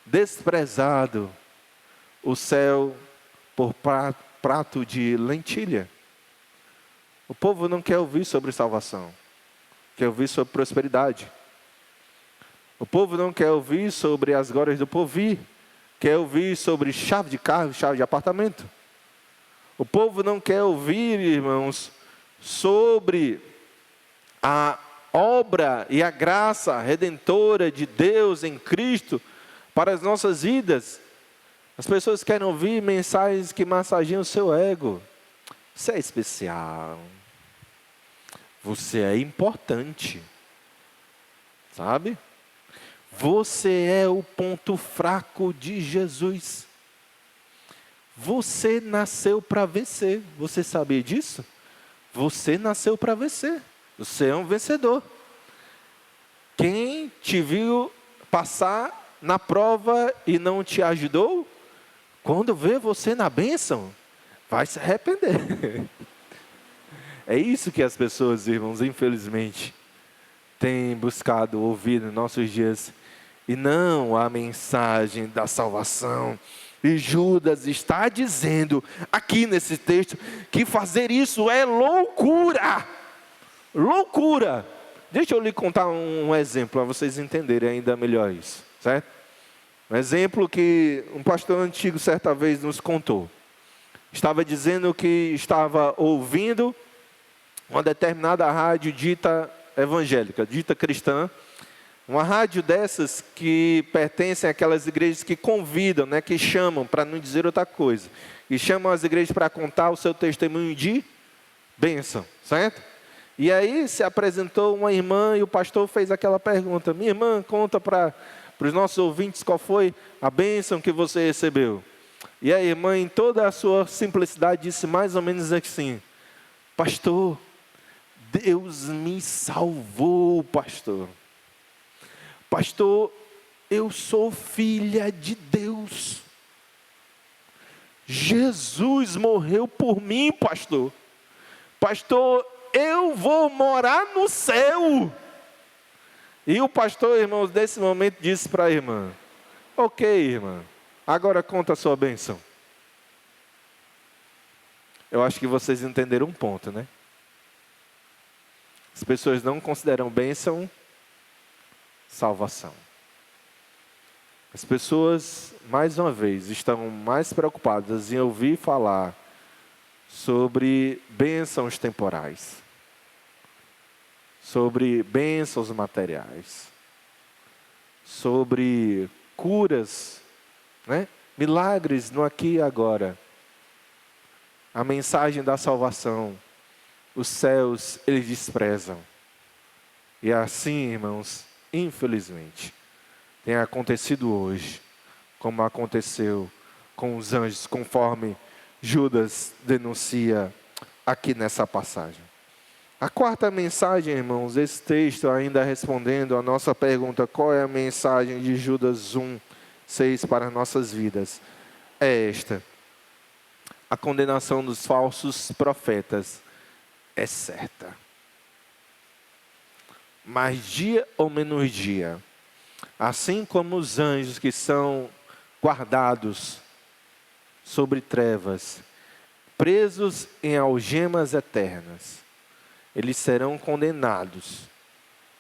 desprezado o céu por prato de lentilha. O povo não quer ouvir sobre salvação, quer ouvir sobre prosperidade. O povo não quer ouvir sobre as glórias do porvir, quer ouvir sobre chave de carro, chave de apartamento. O povo não quer ouvir, irmãos, sobre a obra e a graça redentora de Deus em Cristo para as nossas vidas. As pessoas querem ouvir mensagens que massageiam o seu ego. Você é especial. Você é importante. Sabe? Você é o ponto fraco de Jesus. Você nasceu para vencer. Você sabia disso? Você nasceu para vencer. Você é um vencedor. Quem te viu passar na prova e não te ajudou, quando vê você na bênção, vai se arrepender. É isso que as pessoas, irmãos, infelizmente, têm buscado ouvir nos nossos dias. E não a mensagem da salvação. E Judas está dizendo, aqui nesse texto, que fazer isso é loucura. Loucura. Deixa eu lhe contar um exemplo, para vocês entenderem ainda melhor isso, certo? Um exemplo que um pastor antigo certa vez nos contou. Estava dizendo que estava ouvindo uma determinada rádio dita evangélica, dita cristã. Uma rádio dessas que pertencem àquelas igrejas que convidam, né, que chamam, para não dizer outra coisa, e chamam as igrejas para contar o seu testemunho de bênção, certo? E aí se apresentou uma irmã e o pastor fez aquela pergunta: minha irmã, conta para os nossos ouvintes qual foi a bênção que você recebeu. E a irmã, em toda a sua simplicidade, disse mais ou menos assim: pastor, Deus me salvou, pastor. Pastor, eu sou filha de Deus. Jesus morreu por mim, pastor. Pastor, eu vou morar no céu. E o pastor, irmãos, nesse momento disse para a irmã: ok, irmã, agora conta a sua bênção. Eu acho que vocês entenderam um ponto, né? As pessoas não consideram bênção salvação. As pessoas, mais uma vez, estão mais preocupadas em ouvir falar sobre bênçãos temporais, sobre bênçãos materiais, sobre curas, né? Milagres no aqui e agora. A mensagem da salvação, os céus, eles desprezam. E assim, irmãos, infelizmente, tem acontecido hoje, como aconteceu com os anjos, conforme Judas denuncia aqui nessa passagem. A quarta mensagem, irmãos, esse texto ainda respondendo a nossa pergunta: qual é a mensagem de Judas 1:6 para as nossas vidas? É esta: a condenação dos falsos profetas é certa. Mais dia ou menos dia, assim como os anjos que são guardados sobre trevas, presos em algemas eternas, eles serão condenados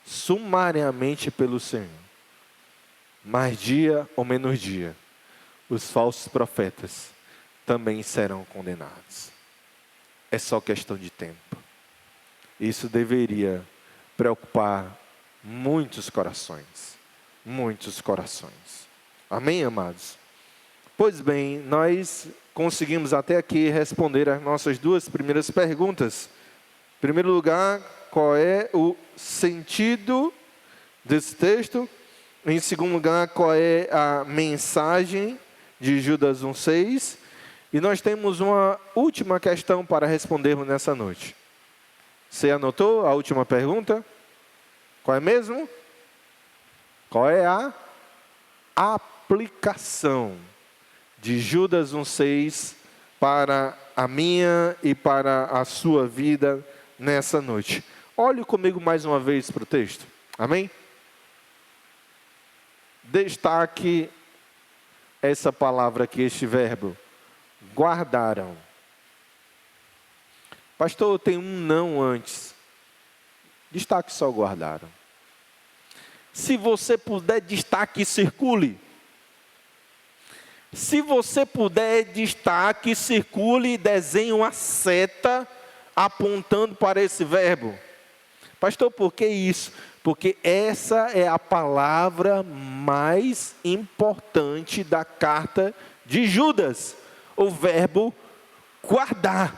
sumariamente pelo Senhor. Mais dia ou menos dia, os falsos profetas também serão condenados. É só questão de tempo. Isso deveria preocupar muitos corações. Muitos corações. Amém, amados? Pois bem, nós conseguimos até aqui responder as nossas duas primeiras perguntas. Em primeiro lugar, qual é o sentido desse texto? Em segundo lugar, qual é a mensagem de Judas 1:6? E nós temos uma última questão para respondermos nessa noite. Você anotou a última pergunta? Qual é mesmo? Qual é a aplicação de Judas 1:6 para a minha e para a sua vida nessa noite? Olhe comigo mais uma vez para o texto. Amém? Destaque essa palavra aqui, este verbo: guardaram. Pastor, tem um não antes. Destaque só guardaram. Se você puder, destaque e circule. Se você puder, destaque, circule e desenhe uma seta apontando para esse verbo. Pastor, por que isso? Porque essa é a palavra mais importante da carta de Judas. O verbo guardar.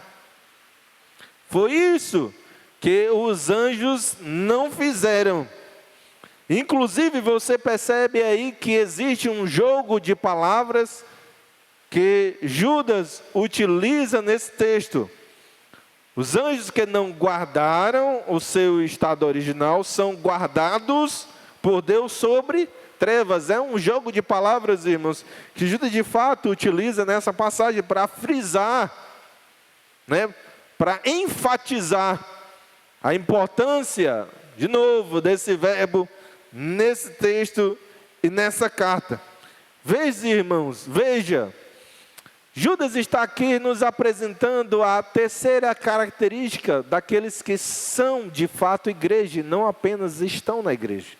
Foi isso que os anjos não fizeram. Inclusive, você percebe aí que existe um jogo de palavras que Judas utiliza nesse texto. Os anjos que não guardaram o seu estado original são guardados por Deus sobre trevas. É um jogo de palavras, irmãos, que Judas de fato utiliza nessa passagem para frisar, né, para enfatizar a importância, de novo, desse verbo nesse texto e nessa carta. Veja, irmãos, veja, Judas está aqui nos apresentando a terceira característica daqueles que são de fato igreja, e não apenas estão na igreja.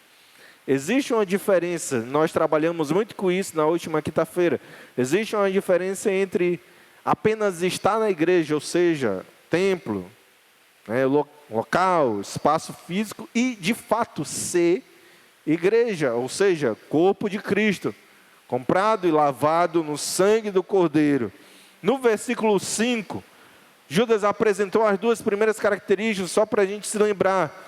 Existe uma diferença, nós trabalhamos muito com isso na última quinta-feira. Existe uma diferença entre apenas estar na igreja, ou seja, templo, né, local, espaço físico, e de fato ser igreja, ou seja, corpo de Cristo, comprado e lavado no sangue do Cordeiro. No versículo 5, Judas apresentou as duas primeiras características, só para a gente se lembrar.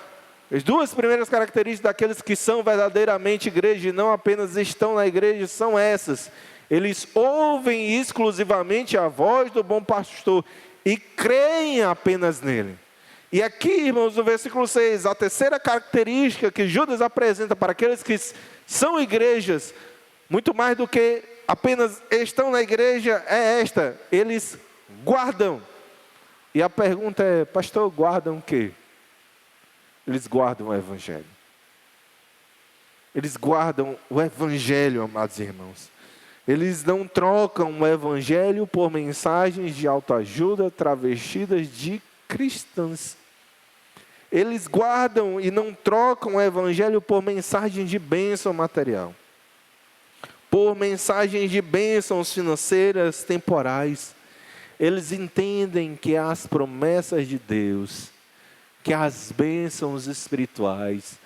As duas primeiras características daqueles que são verdadeiramente igreja e não apenas estão na igreja são essas. Eles ouvem exclusivamente a voz do bom pastor e creem apenas nele. E aqui, irmãos, no versículo 6, a terceira característica que Judas apresenta para aqueles que são igrejas, muito mais do que apenas estão na igreja, é esta: eles guardam. E a pergunta é: pastor, guardam o quê? Eles guardam o evangelho. Eles guardam o evangelho, amados irmãos. Eles não trocam o evangelho por mensagens de autoajuda travestidas de cristãs. Eles guardam e não trocam o evangelho por mensagens de bênção material, por mensagens de bênçãos financeiras temporais. Eles entendem que as promessas de Deus, que as bênçãos espirituais,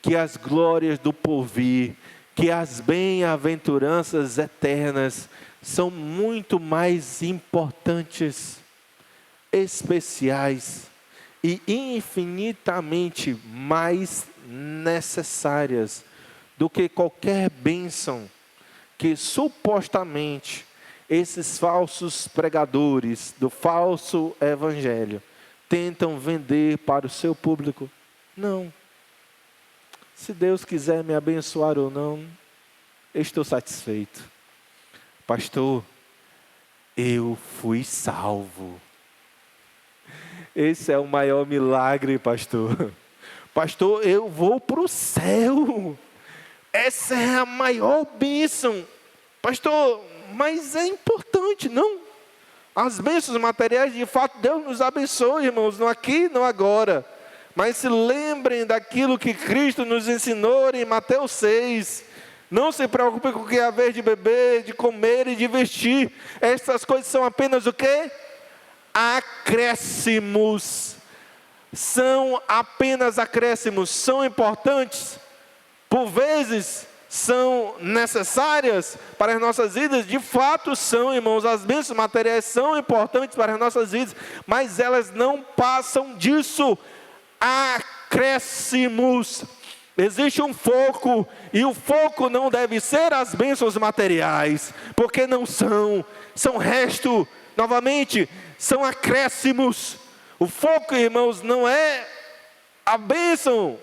que as glórias do porvir, que as bem-aventuranças eternas são muito mais importantes, especiais e infinitamente mais necessárias do que qualquer bênção que supostamente esses falsos pregadores do falso evangelho tentam vender para o seu público. Não. Se Deus quiser me abençoar ou não, eu estou satisfeito. Pastor, eu fui salvo. Esse é o maior milagre, pastor. Pastor, eu vou para o céu. Essa é a maior bênção. Pastor, mas é importante, não? As bênçãos materiais, de fato, Deus nos abençoe, irmãos, não aqui, não agora. Mas se lembrem daquilo que Cristo nos ensinou em Mateus 6. Não se preocupe com o que é haver de beber, de comer e de vestir. Essas coisas são apenas o quê? Acréscimos. São apenas acréscimos. São importantes. Por vezes são necessárias para as nossas vidas. De fato são, irmãos. As bênçãos materiais são importantes para as nossas vidas. Mas elas não passam disso. Acréscimos. Existe um foco, e o foco não deve ser as bênçãos materiais, porque não são resto, novamente, são acréscimos. O foco, irmãos, não é a bênção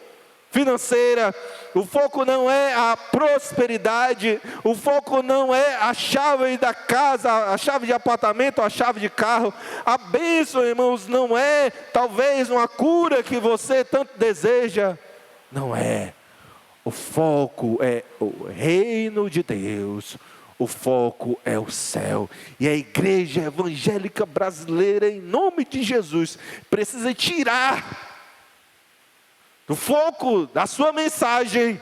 financeira, o foco não é a prosperidade, o foco não é a chave da casa, a chave de apartamento, a chave de carro. A bênção, irmãos, não é talvez uma cura que você tanto deseja. Não é. O foco é o reino de Deus. O foco é o céu. E a igreja evangélica brasileira, em nome de Jesus, precisa tirar do foco da sua mensagem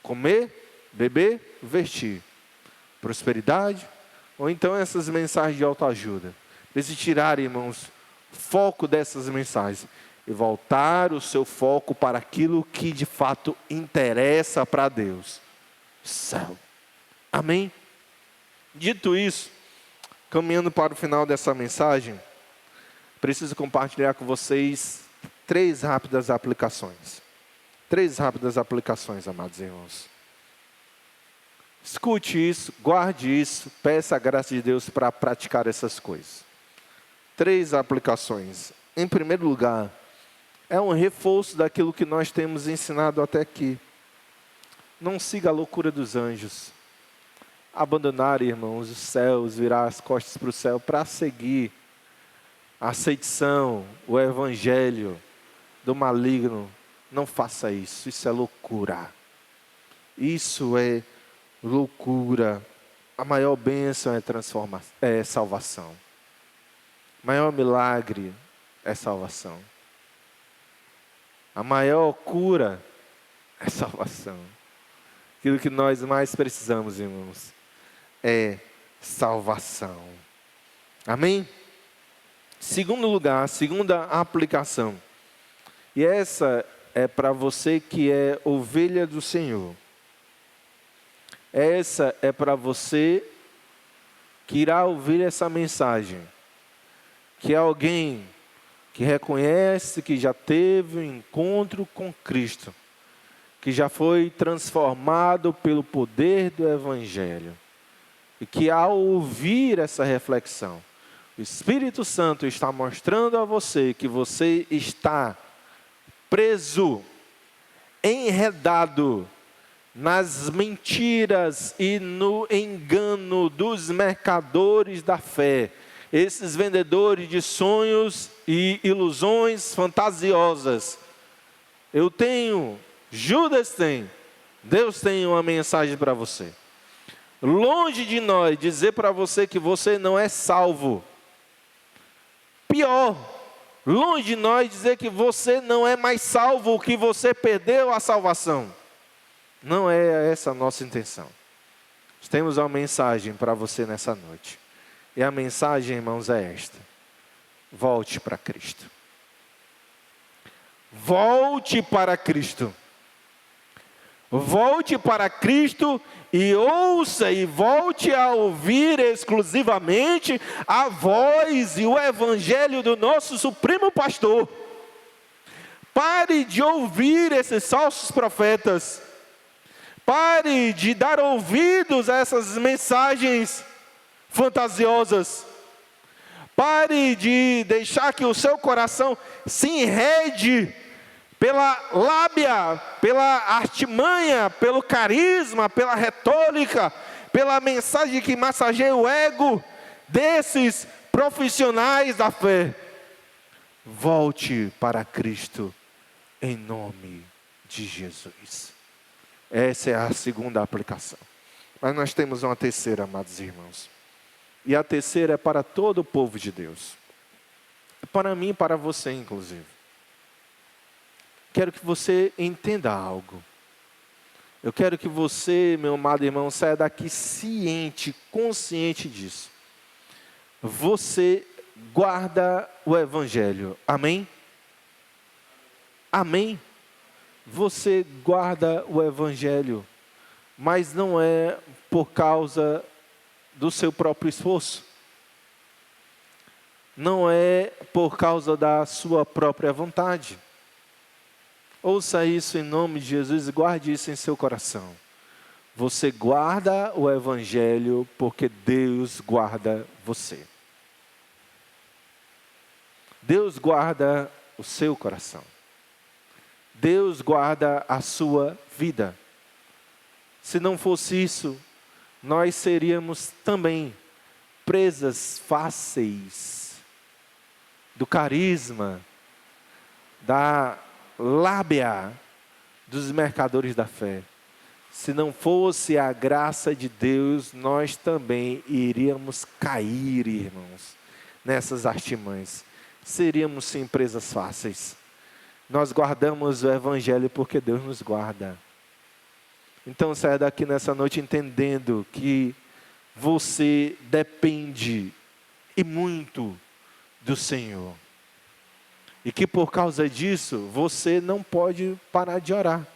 comer, beber, vestir, prosperidade, ou então essas mensagens de autoajuda. Precisa tirar, irmãos, foco dessas mensagens e voltar o seu foco para aquilo que de fato interessa para Deus: céu. Amém? Dito isso, caminhando para o final dessa mensagem, preciso compartilhar com vocês 3 rápidas aplicações. 3 rápidas aplicações, amados irmãos. Escute isso, guarde isso, peça a graça de Deus para praticar essas coisas. 3 aplicações. Em primeiro lugar, é um reforço daquilo que nós temos ensinado até aqui. Não siga a loucura dos anjos. Abandonar, irmãos, os céus, virar as costas para o céu para seguir a sedição, o evangelho do maligno. Não faça isso, isso é loucura. Isso é loucura. A maior bênção é salvação. O maior milagre é salvação. A maior cura é salvação. Aquilo que nós mais precisamos, irmãos, é salvação. Amém? Segundo lugar, segunda aplicação. E essa é para você que é ovelha do Senhor. Essa é para você que irá ouvir essa mensagem. que é alguém que reconhece que já teve um encontro com Cristo, que já foi transformado pelo poder do Evangelho, e que ao ouvir essa reflexão, o Espírito Santo está mostrando a você que você está preso, enredado nas mentiras e no engano dos mercadores da fé, esses vendedores de sonhos e ilusões fantasiosas. Eu tenho, Judas tem, Deus tem uma mensagem para você. Longe de nós dizer para você que você não é salvo. Pior, longe de nós dizer que você não é mais salvo, que você perdeu a salvação. Não é essa a nossa intenção. Nós temos uma mensagem para você nessa noite. E a mensagem, irmãos, é esta: volte para Cristo. Volte para Cristo. Volte para Cristo e ouça e volte a ouvir exclusivamente a voz e o evangelho do nosso supremo pastor. Pare de ouvir esses falsos profetas. Pare de dar ouvidos a essas mensagens fantasiosas. Pare de deixar que o seu coração se enrede pela lábia, pela artimanha, pelo carisma, pela retórica, pela mensagem que massageia o ego desses profissionais da fé. Volte para Cristo em nome de Jesus. Essa é a segunda aplicação. Mas nós temos uma terceira, amados irmãos. E a terceira é para todo o povo de Deus. É para mim e para você, inclusive. Quero que você entenda algo. Eu quero que você, meu amado irmão, saia daqui ciente, consciente disso. Você guarda o Evangelho. Amém? Amém? Você guarda o Evangelho, mas não é por causa do seu próprio esforço. Não é por causa da sua própria vontade. Ouça isso em nome de Jesus e guarde isso em seu coração. Você guarda o Evangelho porque Deus guarda você. Deus guarda o seu coração. Deus guarda a sua vida. Se não fosse isso, nós seríamos também presas fáceis do carisma, da lábia dos mercadores da fé. Se não fosse a graça de Deus, nós também iríamos cair, irmãos, nessas artimanhas. Seríamos sim presas fáceis. Nós guardamos o Evangelho porque Deus nos guarda. Então saia daqui nessa noite entendendo que você depende e muito do Senhor. E que por causa disso, você não pode parar de orar.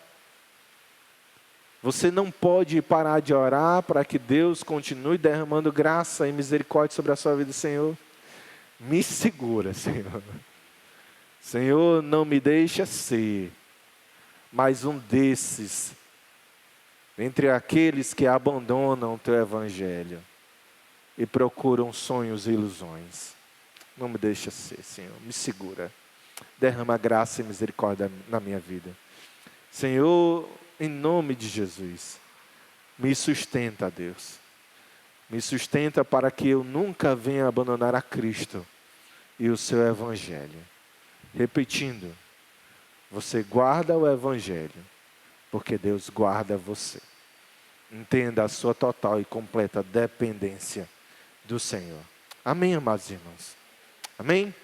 Você não pode parar de orar para que Deus continue derramando graça e misericórdia sobre a sua vida, Senhor. Me segura, Senhor. Senhor, não me deixa ser mais um desses, entre aqueles que abandonam o teu Evangelho e procuram sonhos e ilusões. Não me deixa ser, Senhor. Me segura. Derrama graça e misericórdia na minha vida. Senhor, em nome de Jesus, me sustenta, Deus. Me sustenta para que eu nunca venha abandonar a Cristo e o seu Evangelho. Repetindo, você guarda o Evangelho, porque Deus guarda você. Entenda a sua total e completa dependência do Senhor. Amém, amados irmãos? Amém?